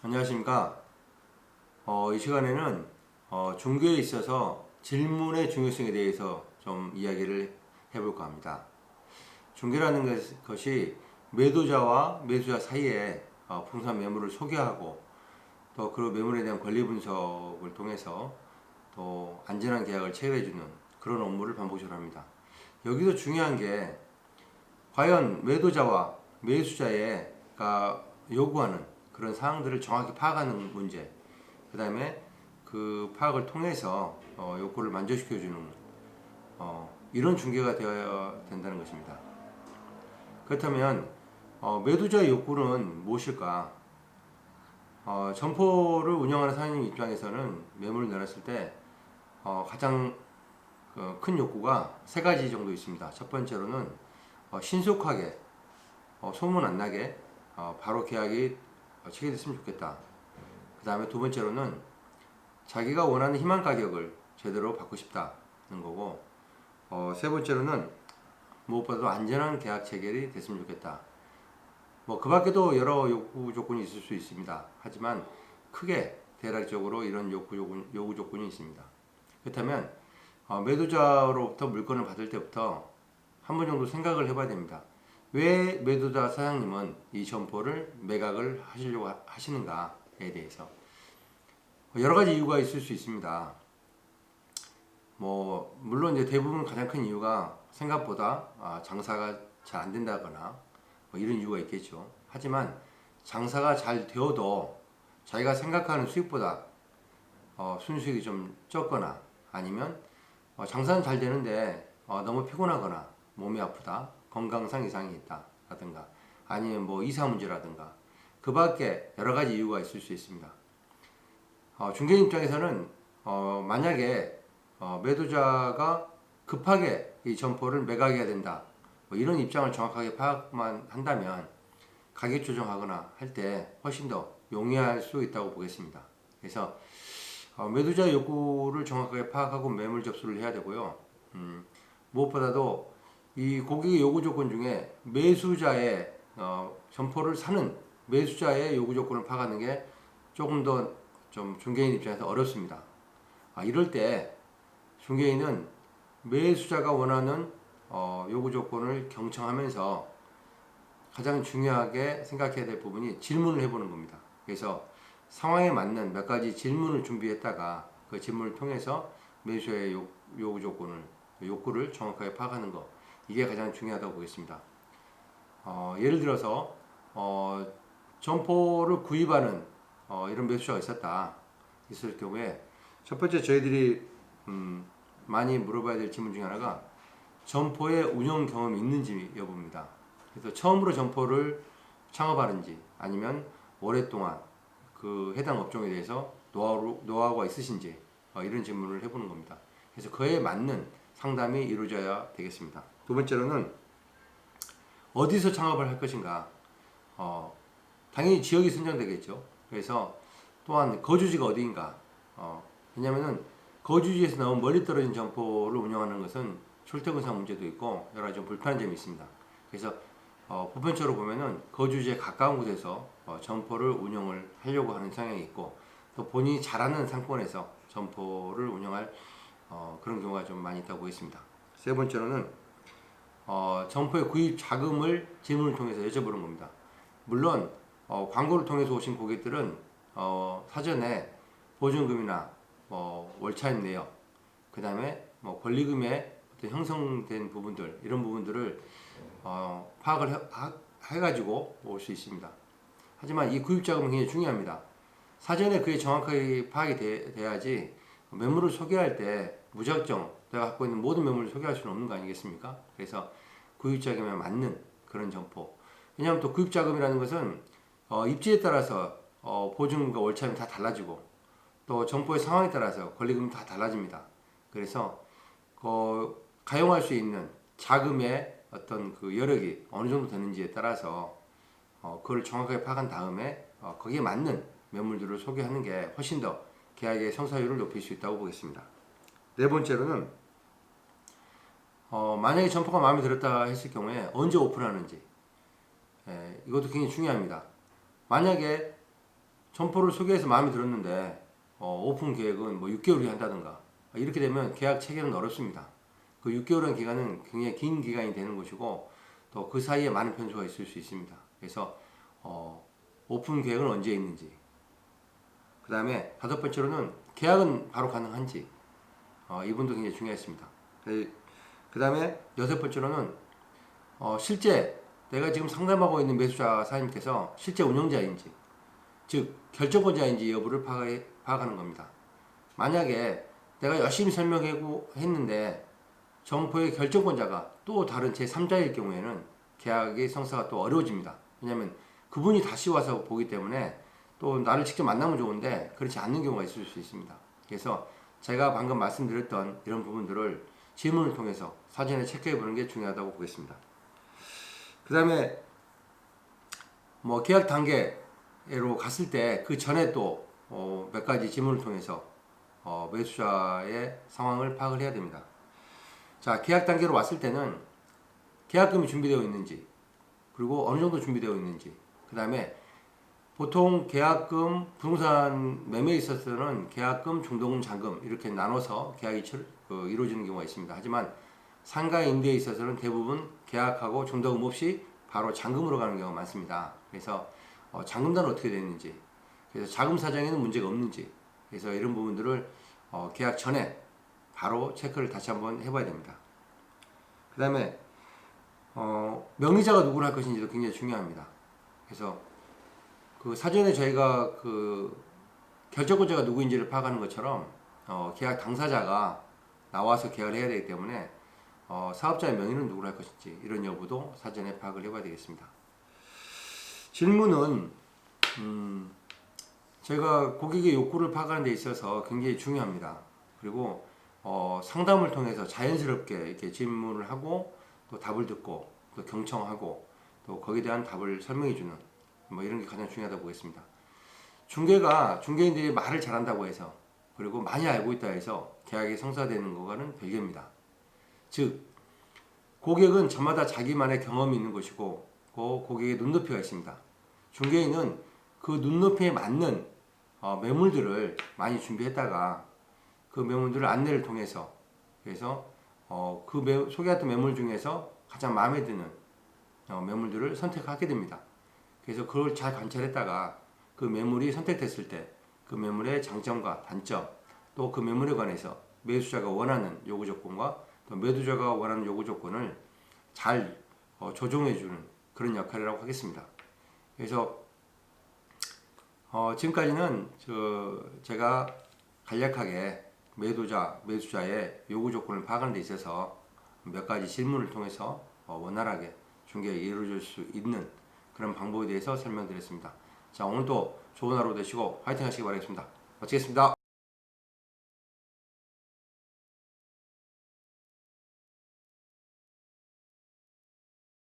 안녕하십니까. 이 시간에는 종교에 있어서 질문의 중요성에 대해서 좀 이야기를 해볼까 합니다. 종교라는 것이 매도자와 매수자 사이에 부동산 매물을 소개하고 또 그 매물에 대한 권리 분석을 통해서 또 안전한 계약을 체결해주는 그런 업무를 반복적으로 합니다. 여기서 중요한 게 과연 매도자와 매수자가 요구하는 그런 사항들을 정확히 파악하는 문제, 그 다음에 그 파악을 통해서 욕구를 만족시켜주는 이런 중개가 되어야 된다는 것입니다. 그렇다면 매도자의 욕구는 무엇일까? 점포를 운영하는 사장님 입장에서는 매물을 내놨을 때 가장 큰 욕구가 세 가지 정도 있습니다. 첫 번째로는 신속하게 소문 안 나게 바로 계약이 체결됐으면 좋겠다. 그 다음에 두 번째로는 자기가 원하는 희망 가격을 제대로 받고 싶다는 거고, 세 번째로는 무엇보다도 안전한 계약 체결이 됐으면 좋겠다. 뭐 그 밖에도 여러 요구 조건이 있을 수 있습니다. 하지만 크게 대략적으로 이런 요구 조건이 있습니다. 그렇다면 매도자로부터 물건을 받을 때부터 한 번 정도 생각을 해봐야 됩니다. 왜 매도자 사장님은 이 점포를 매각을 하시려고 하시는가에 대해서 여러 가지 이유가 있을 수 있습니다. 뭐 물론 이제 대부분 가장 큰 이유가 생각보다 장사가 잘 안 된다거나 뭐 이런 이유가 있겠죠. 하지만 장사가 잘 되어도 자기가 생각하는 수익보다 순수익이 좀 적거나 아니면 장사는 잘 되는데 너무 피곤하거나 몸이 아프다, 건강상 이상이 있다 라든가 아니면 뭐 이사 문제라든가 그 밖에 여러 가지 이유가 있을 수 있습니다. 중개인 입장에서는 만약에 매도자가 급하게 이 점포를 매각해야 된다 뭐 이런 입장을 정확하게 파악만 한다면 가격 조정하거나 할 때 훨씬 더 용이할 수 있다고 보겠습니다. 그래서 매도자의 욕구를 정확하게 파악하고 매물 접수를 해야 되고요. 무엇보다도 이 고객의 요구 조건 중에 매수자의 점포를 사는 매수자의 요구 조건을 파악하는 게 조금 더 좀 중개인 입장에서 어렵습니다. 이럴 때 중개인은 매수자가 원하는 요구 조건을 경청하면서 가장 중요하게 생각해야 될 부분이 질문을 해보는 겁니다. 그래서 상황에 맞는 몇 가지 질문을 준비했다가 그 질문을 통해서 매수자의 요구 조건을 욕구를 정확하게 파악하는 것 이게 가장 중요하다고 보겠습니다. 예를 들어서 점포를 구입하는 이런 매수자가 있을 경우에 첫 번째 저희들이 많이 물어봐야 될 질문 중에 하나가 점포의 운영 경험이 있는지 여부입니다. 그래서 처음으로 점포를 창업하는지 아니면 오랫동안 그 해당 업종에 대해서 노하우가 있으신지 이런 질문을 해보는 겁니다. 그래서 그에 맞는 상담이 이루어져야 되겠습니다. 두 번째로는 어디서 창업을 할 것인가. 당연히 지역이 선정되겠죠. 그래서 또한 거주지가 어디인가. 왜냐면은 거주지에서 너무 멀리 떨어진 점포를 운영하는 것은 출퇴근상 문제도 있고 여러 가지 좀 불편한 점이 있습니다. 그래서 보편적으로 보면은 거주지에 가까운 곳에서 점포를 운영을 하려고 하는 성향이 있고 또 본인이 잘하는 상권에서 점포를 운영할 그런 경우가 좀 많이 있다고 보겠습니다. 세 번째로는 점포의 구입 자금을 질문을 통해서 여쭤보는 겁니다. 물론 광고를 통해서 오신 고객들은 사전에 보증금이나 월차임 내역, 그 다음에 권리금에 형성된 부분들 이런 부분들을 파악을 해가지고 올 수 있습니다. 하지만 이 구입 자금은 굉장히 중요합니다. 사전에 그게 정확하게 파악이 돼야지 매물을 소개할 때 무작정 내가 갖고 있는 모든 매물을 소개할 수는 없는 거 아니겠습니까? 그래서 구입 자금에 맞는 그런 점포. 왜냐하면 또 구입 자금이라는 것은 입지에 따라서 보증금과 월차임이 다 달라지고 또 점포의 상황에 따라서 권리금이 다 달라집니다. 그래서 가용할 수 있는 자금의 어떤 그 여력이 어느 정도 되는지에 따라서 그걸 정확하게 파악한 다음에 거기에 맞는 매물들을 소개하는 게 훨씬 더 계약의 성사율을 높일 수 있다고 보겠습니다. 네 번째로는 만약에 점포가 마음에 들었다 했을 경우에 언제 오픈하는지 이것도 굉장히 중요합니다. 만약에 점포를 소개해서 마음에 들었는데 오픈 계획은 뭐 6개월이 한다든가 이렇게 되면 계약 체결은 어렵습니다. 그 6개월이라는 기간은 굉장히 긴 기간이 되는 것이고 또 그 사이에 많은 변수가 있을 수 있습니다. 그래서 오픈 계획은 언제 있는지, 그 다음에 5번째로는 계약은 바로 가능한지, 이분도 굉장히 중요했습니다. 그 다음에 6번째로는 실제 내가 지금 상담하고 있는 매수자 사장님께서 실제 운영자인지, 즉 결정권자인지 여부를 파악하는 겁니다. 만약에 내가 열심히 설명하고 했는데 점포의 결정권자가 또 다른 제3자일 경우에는 계약의 성사가 또 어려워집니다. 왜냐하면 그분이 다시 와서 보기 때문에 또 나를 직접 만나면 좋은데 그렇지 않는 경우가 있을 수 있습니다. 그래서 제가 방금 말씀드렸던 이런 부분들을 질문을 통해서 사전에 체크해 보는 게 중요하다고 보겠습니다. 그 다음에 뭐 계약 단계로 갔을 때 그 전에 또 몇 가지 질문을 통해서 매수자의 상황을 파악을 해야 됩니다. 자, 계약 단계로 왔을 때는 계약금이 준비되어 있는지, 그리고 어느 정도 준비되어 있는지, 그 다음에 보통 계약금, 부동산 매매에 있어서는 계약금, 중도금, 잔금 이렇게 나눠서 계약이 이루어지는 경우가 있습니다. 하지만 상가 임대에 있어서는 대부분 계약하고 중도금 없이 바로 잔금으로 가는 경우가 많습니다. 그래서 잔금단은 어떻게 되어 있는지, 그래서 자금 사정에는 문제가 없는지, 그래서 이런 부분들을 계약 전에 바로 체크를 다시 한번 해봐야 됩니다. 그 다음에 명의자가 누구를 할 것인지도 굉장히 중요합니다. 그래서 그 사전에 저희가 그 결정권자가 누구인지를 파악하는 것처럼 계약 당사자가 나와서 계약을 해야 되기 때문에 사업자의 명의는 누구로 할 것인지 이런 여부도 사전에 파악을 해봐야 되겠습니다. 질문은 제가 고객의 욕구를 파악하는 데 있어서 굉장히 중요합니다. 그리고 상담을 통해서 자연스럽게 이렇게 질문을 하고 또 답을 듣고 또 경청하고 또 거기에 대한 답을 설명해 주는 뭐 이런 게 가장 중요하다고 보겠습니다. 중개인들이 말을 잘한다고 해서 그리고 많이 알고 있다 해서 계약이 성사되는 것과는 별개입니다. 즉 고객은 저마다 자기만의 경험이 있는 것이고 그 고객의 눈높이가 있습니다. 중개인은 그 눈높이에 맞는 매물들을 많이 준비했다가 그 매물들을 안내를 통해서 그래서 소개했던 매물 중에서 가장 마음에 드는 매물들을 선택하게 됩니다. 그래서 그걸 잘 관찰했다가 그 매물이 선택됐을 때 그 매물의 장점과 단점 또 그 매물에 관해서 매수자가 원하는 요구 조건과 또 매도자가 원하는 요구 조건을 잘 조정해주는 그런 역할이라고 하겠습니다. 그래서 지금까지는 제가 간략하게 매수자의 요구 조건을 파악하는 데 있어서 몇 가지 질문을 통해서 원활하게 중개가 이루어질 수 있는 그런 방법에 대해서 설명드렸습니다. 자, 오늘도 좋은 하루 되시고 화이팅 하시기 바라겠습니다. 마치겠습니다.